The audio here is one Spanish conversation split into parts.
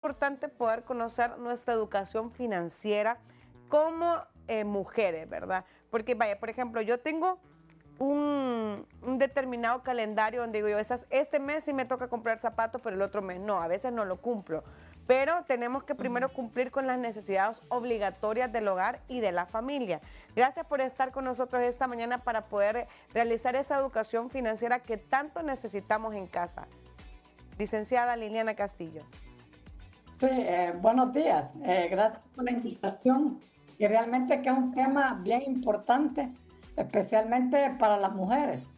importante poder conocer nuestra educación financiera como mujeres, ¿verdad? Porque vaya, por ejemplo, yo tengo un determinado calendario donde digo yo, este mes sí me toca comprar zapatos, pero el otro mes no, a veces no lo cumplo. Pero tenemos que primero cumplir con las necesidades obligatorias del hogar y de la familia. Gracias por estar con nosotros esta mañana para poder realizar esa educación financiera que tanto necesitamos en casa. Licenciada Liliana Castillo. Sí, buenos días. Gracias por la invitación. Y realmente que es un tema bien importante, especialmente para las mujeres.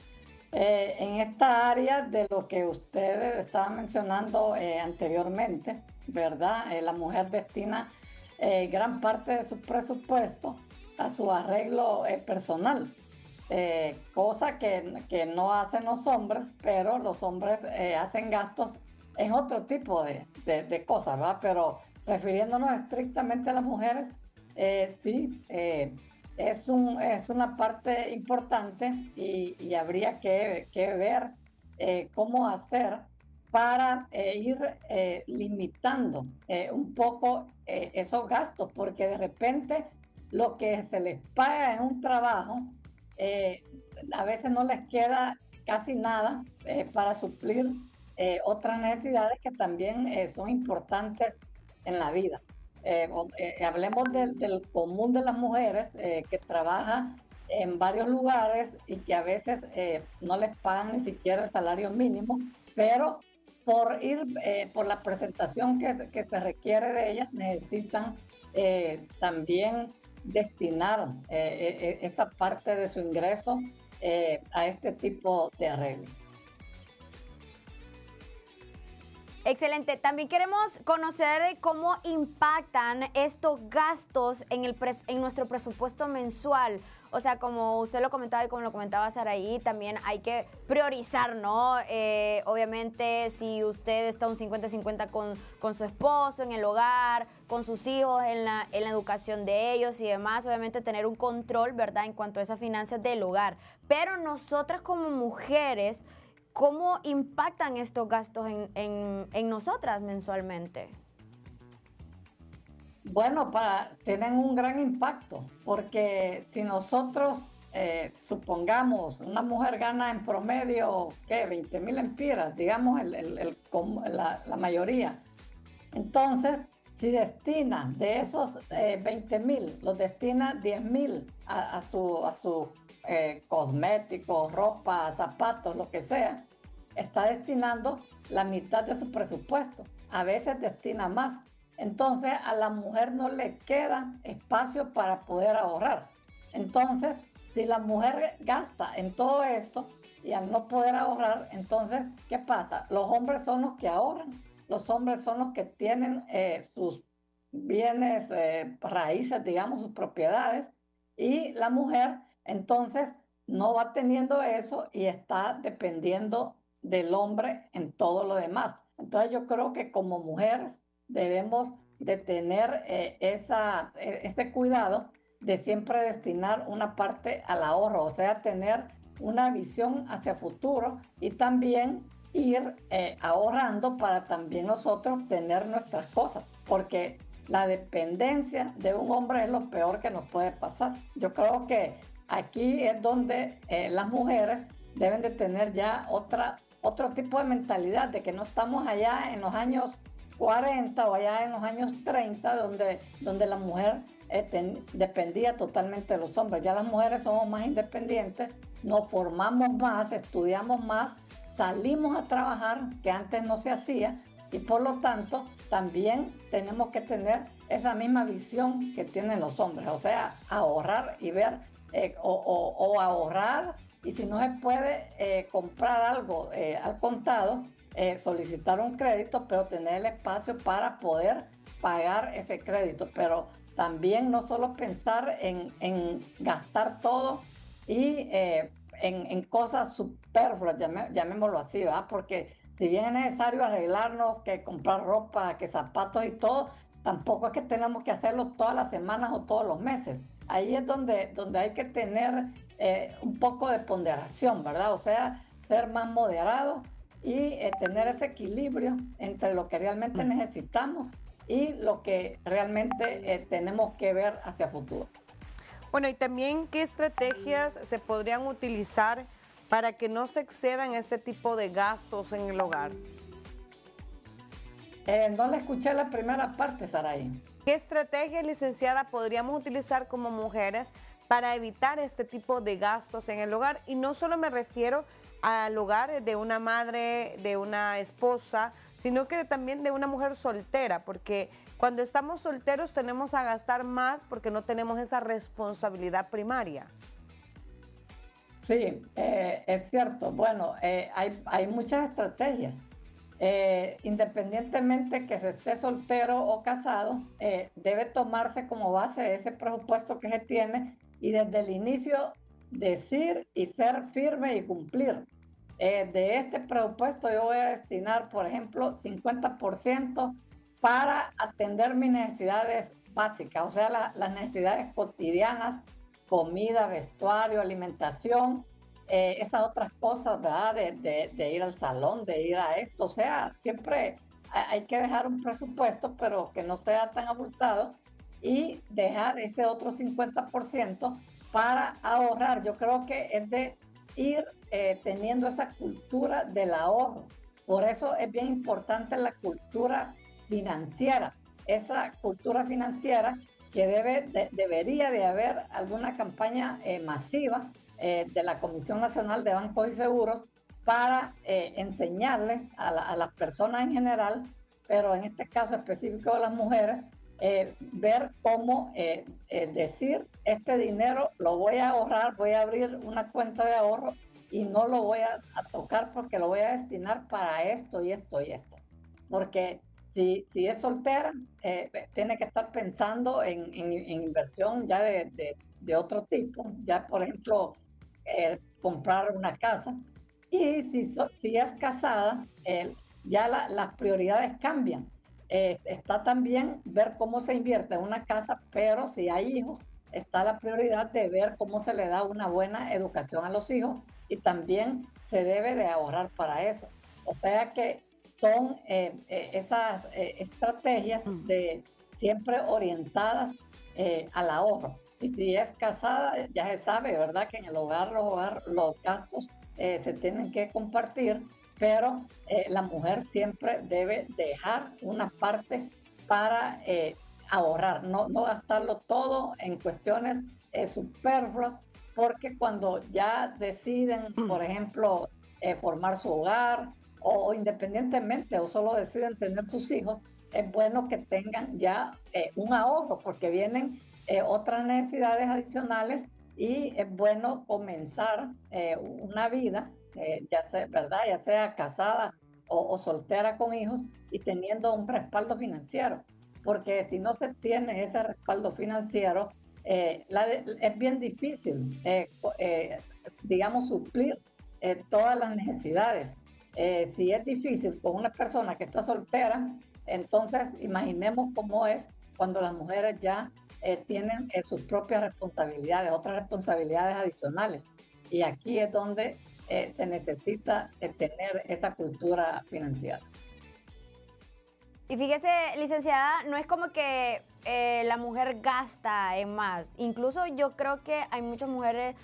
En esta área de lo que ustedes estaban mencionando anteriormente, ¿verdad? La mujer destina gran parte de su presupuesto a su arreglo personal, cosa que no hacen los hombres, pero los hombres hacen gastos en otro tipo de cosas, ¿verdad? Pero refiriéndonos estrictamente a las mujeres, sí, es una parte importante y habría que ver cómo hacer para ir limitando un poco esos gastos, porque de repente lo que se les paga en un trabajo, eh, a veces no les queda casi nada para suplir otras necesidades que también son importantes en la vida. Hablemos del común de las mujeres que trabaja en varios lugares y que a veces no les pagan ni siquiera el salario mínimo, pero por ir por la presentación que se requiere de ellas, necesitan también destinar esa parte de su ingreso a este tipo de arreglos. Excelente. También queremos conocer cómo impactan estos gastos en nuestro presupuesto mensual. O sea, como usted lo comentaba y como lo comentaba Saraí, también hay que priorizar, ¿no? Obviamente, si usted está un 50-50 con su esposo en el hogar, con sus hijos en la educación de ellos y demás, obviamente tener un control, ¿verdad?, en cuanto a esas finanzas del hogar. Pero nosotras como mujeres, ¿cómo impactan estos gastos en nosotras mensualmente? Bueno, tienen un gran impacto, porque si nosotros, supongamos, una mujer gana en promedio, ¿qué? 20,000 empiras, digamos, la mayoría. Entonces, si destina de esos 20,000, los destina 10,000 a su cosméticos, ropa, zapatos, lo que sea, está destinando la mitad de su presupuesto. A veces destina más. Entonces, a la mujer no le queda espacio para poder ahorrar. Entonces, si la mujer gasta en todo esto y al no poder ahorrar, entonces, ¿qué pasa? Los hombres son los que ahorran. Los hombres son los que tienen sus bienes raíces, digamos, sus propiedades, y la mujer entonces no va teniendo eso y está dependiendo del hombre en todo lo demás. Entonces yo creo que como mujeres debemos de tener este cuidado de siempre destinar una parte al ahorro, o sea, tener una visión hacia futuro y también ir ahorrando para también nosotros tener nuestras cosas, porque la dependencia de un hombre es lo peor que nos puede pasar. Yo creo que aquí es donde las mujeres deben de tener ya otro tipo de mentalidad, de que no estamos allá en los años 40 o allá en los años 30, donde la mujer dependía totalmente de los hombres. Ya las mujeres somos más independientes, nos formamos más, estudiamos más, salimos a trabajar, que antes no se hacía, y por lo tanto también tenemos que tener esa misma visión que tienen los hombres, o sea, ahorrar y ver, o ahorrar, y si no se puede comprar algo al contado, solicitar un crédito, pero tener el espacio para poder pagar ese crédito. Pero también no solo pensar en gastar todo y en cosas superfluas, llamémoslo así, ¿verdad? Porque si bien es necesario arreglarnos, que comprar ropa, que zapatos y todo, tampoco es que tenemos que hacerlo todas las semanas o todos los meses. Ahí es donde hay que tener un poco de ponderación, ¿verdad? O sea, ser más moderado y tener ese equilibrio entre lo que realmente necesitamos y lo que realmente tenemos que ver hacia futuro. Bueno, y también qué estrategias se podrían utilizar para que no se excedan este tipo de gastos en el hogar. No le escuché la primera parte, Saraí. ¿Qué estrategias, licenciada, podríamos utilizar como mujeres para evitar este tipo de gastos en el hogar? Y no solo me refiero al hogar de una madre, de una esposa, sino que también de una mujer soltera, porque cuando estamos solteros tenemos a gastar más porque no tenemos esa responsabilidad primaria. Sí, es cierto. Bueno, hay muchas estrategias. Independientemente que se esté soltero o casado, debe tomarse como base ese presupuesto que se tiene y desde el inicio decir y ser firme y cumplir. De este presupuesto yo voy a destinar, por ejemplo, 50% para atender mis necesidades básicas, o sea, las necesidades cotidianas, comida, vestuario, alimentación, esas otras cosas, ¿verdad? De ir al salón, de ir a esto, o sea, siempre hay que dejar un presupuesto, pero que no sea tan abultado y dejar ese otro 50% para ahorrar. Yo creo que es de ir teniendo esa cultura del ahorro. Por eso es bien importante la cultura financiera, esa cultura financiera que debería de haber alguna campaña masiva de la Comisión Nacional de Bancos y Seguros para enseñarles a las personas en general, pero en este caso específico de las mujeres, ver cómo decir, este dinero lo voy a ahorrar, voy a abrir una cuenta de ahorro y no lo voy a tocar porque lo voy a destinar para esto y esto y esto. Porque si es soltera, tiene que estar pensando en inversión ya de otro tipo, ya por ejemplo, comprar una casa. Y si es casada, ya las prioridades cambian. Está también ver cómo se invierte en una casa, pero si hay hijos, está la prioridad de ver cómo se le da una buena educación a los hijos y también se debe de ahorrar para eso. O sea que son esas estrategias de siempre orientadas al ahorro. Y si es casada, ya se sabe, ¿verdad? Que en el hogar los gastos se tienen que compartir, pero la mujer siempre debe dejar una parte para ahorrar, no gastarlo todo en cuestiones superfluas, porque cuando ya deciden, por ejemplo, formar su hogar o independientemente o solo deciden tener sus hijos, es bueno que tengan ya un ahorro porque vienen otras necesidades adicionales y es bueno comenzar una vida, ya sea, ¿verdad? Ya sea casada o soltera con hijos y teniendo un respaldo financiero, porque si no se tiene ese respaldo financiero, es bien difícil, digamos, suplir todas las necesidades. Si es difícil con una persona que está soltera, entonces imaginemos cómo es cuando las mujeres ya tienen sus propias responsabilidades, otras responsabilidades adicionales. Y aquí es donde se necesita tener esa cultura financiera. Y fíjese, licenciada, no es como que la mujer gasta en más. Incluso yo creo que hay muchas mujeres,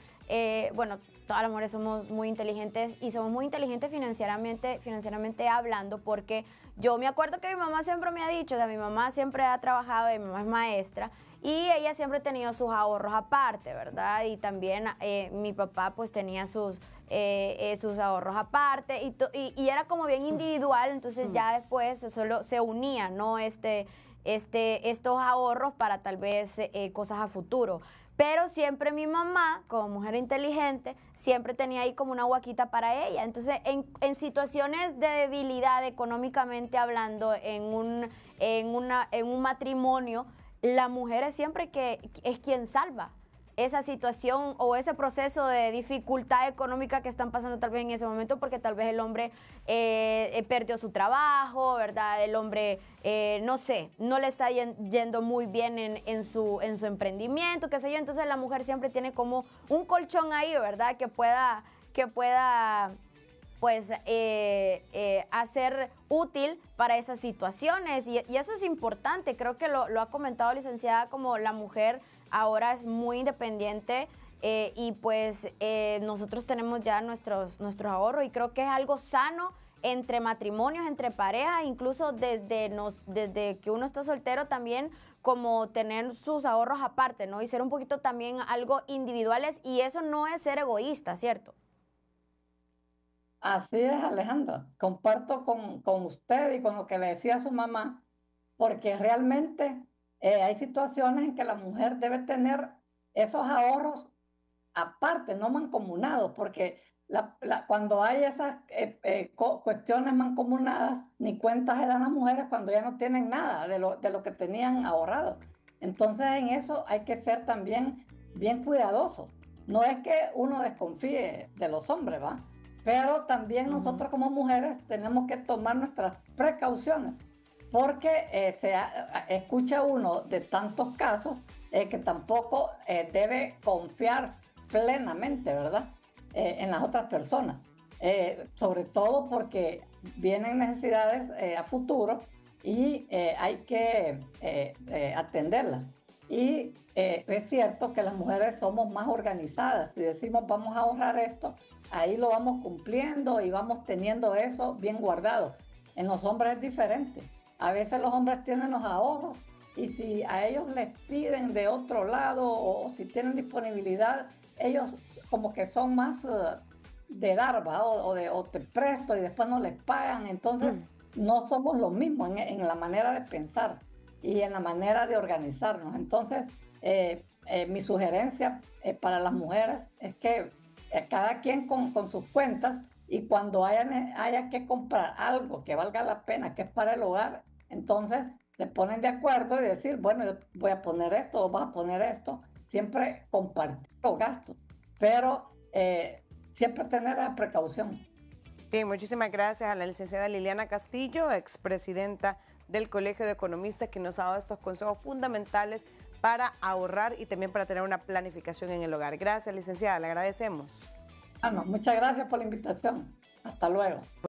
bueno, todas las mujeres somos muy inteligentes y somos muy inteligentes financieramente hablando, porque yo me acuerdo que mi mamá siempre me ha dicho, o sea, mi mamá siempre ha trabajado, mi mamá es maestra, y ella siempre ha tenido sus ahorros aparte, ¿verdad? Y también mi papá pues tenía sus ahorros aparte y era como bien individual, entonces ya después solo se unía, ¿no? Estos ahorros para tal vez cosas a futuro. Pero siempre mi mamá, como mujer inteligente, siempre tenía ahí como una huaquita para ella. Entonces, en situaciones de debilidad económicamente hablando, en un matrimonio, la mujer es siempre es quien salva esa situación o ese proceso de dificultad económica que están pasando tal vez en ese momento, porque tal vez el hombre perdió su trabajo, ¿verdad? El hombre, no sé, no le está yendo muy bien en su emprendimiento, qué sé yo. Entonces la mujer siempre tiene como un colchón ahí, ¿verdad? Que pueda pues hacer útil para esas situaciones. Y eso es importante, creo que lo ha comentado licenciada, como la mujer ahora es muy independiente y pues nosotros tenemos ya nuestro ahorro y creo que es algo sano entre matrimonios, entre parejas, incluso desde que uno está soltero también, como tener sus ahorros aparte, ¿no? Y ser un poquito también algo individuales, y eso no es ser egoísta, ¿cierto? Así es, Alejandra. Comparto con usted y con lo que le decía su mamá, porque realmente hay situaciones en que la mujer debe tener esos ahorros aparte, no mancomunados, porque cuando hay esas cuestiones mancomunadas, ni cuentas se dan las mujeres cuando ya no tienen nada de lo que tenían ahorrado. Entonces en eso hay que ser también bien cuidadosos. No es que uno desconfíe de los hombres, ¿va? Pero también nosotros como mujeres tenemos que tomar nuestras precauciones, porque escucha uno de tantos casos que tampoco debe confiar plenamente, ¿verdad? En las otras personas. Sobre todo porque vienen necesidades a futuro y hay que atenderlas. Y es cierto que las mujeres somos más organizadas. Si decimos vamos a ahorrar esto, ahí lo vamos cumpliendo y vamos teniendo eso bien guardado. En los hombres es diferente. A veces los hombres tienen los ahorros y si a ellos les piden de otro lado o si tienen disponibilidad, ellos como que son más de dar, ¿va? O te presto y después no les pagan. Entonces no somos los mismos en la manera de pensar y en la manera de organizarnos. Entonces mi sugerencia para las mujeres es que cada quien con sus cuentas, y cuando haya que comprar algo que valga la pena, que es para el hogar, entonces se ponen de acuerdo y decir, bueno, yo voy a poner esto o vas a poner esto, siempre compartir los gastos, pero siempre tener la precaución. Bien, muchísimas gracias a la licenciada Liliana Castillo, expresidenta del Colegio de Economistas, que nos ha dado estos consejos fundamentales para ahorrar y también para tener una planificación en el hogar. Gracias, licenciada, le agradecemos. Muchas gracias por la invitación. Hasta luego.